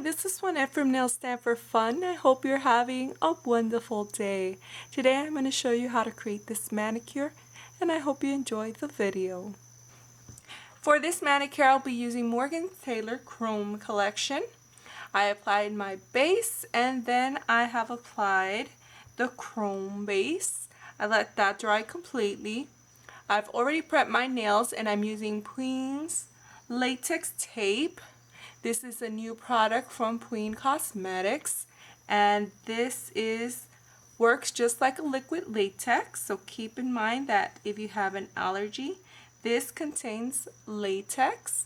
this is Juanette from Nail Stamp for Fun. I hope you're having a wonderful day. Today I'm going to show you how to create this manicure, and I hope you enjoy the video. For this manicure, I'll be using Morgan Taylor Chrome Collection. I applied my base, and then I have applied the chrome base. I let that dry completely. I've already prepped my nails, and I'm using Pueen's latex tape. This is a new product from Pueen Cosmetics, and this works just like a liquid latex, so keep in mind that if you have an allergy, this contains latex.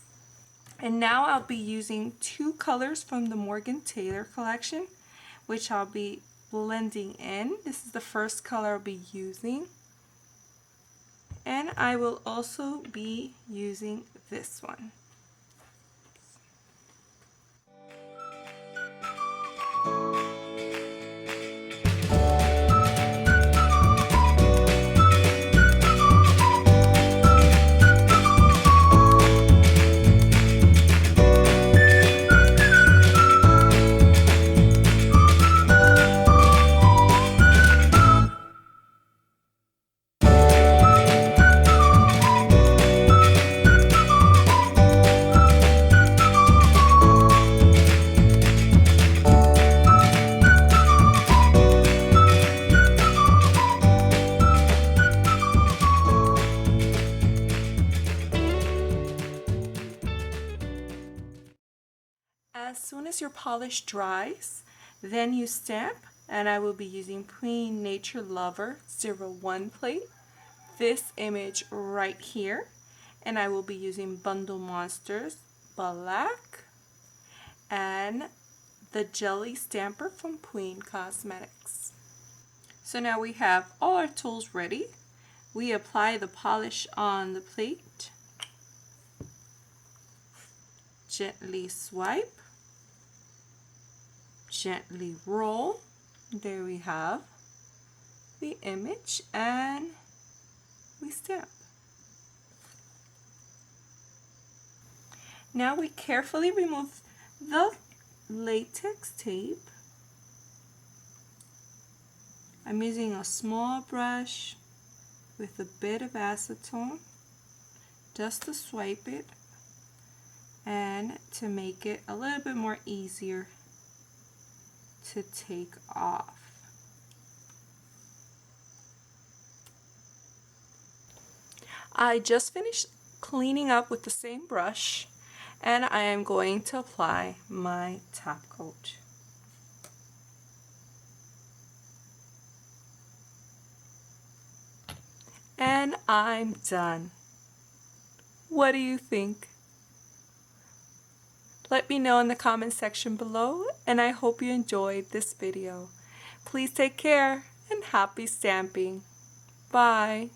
And now I'll be using two colors from the Morgan Taylor collection, which I'll be blending in. This is the first color I'll be using, and I will also be using this one. As soon as your polish dries, then you stamp, and I will be using Pueen Nature Lover 01 plate, this image right here, and I will be using Bundle Monsters Black and the Jelly Stamper from Pueen Cosmetics. So now we have all our tools ready. We apply the polish on the plate, gently swipe, gently roll. There we have the image, and we stamp. Now we carefully remove the latex tape. I'm using a small brush with a bit of acetone just to swipe it and to make it a little bit more easier to take off. I just finished cleaning up with the same brush, and I am going to apply my top coat. And I'm done. What do you think? Let me know in the comment section below, and I hope you enjoyed this video. Please take care and happy stamping. Bye.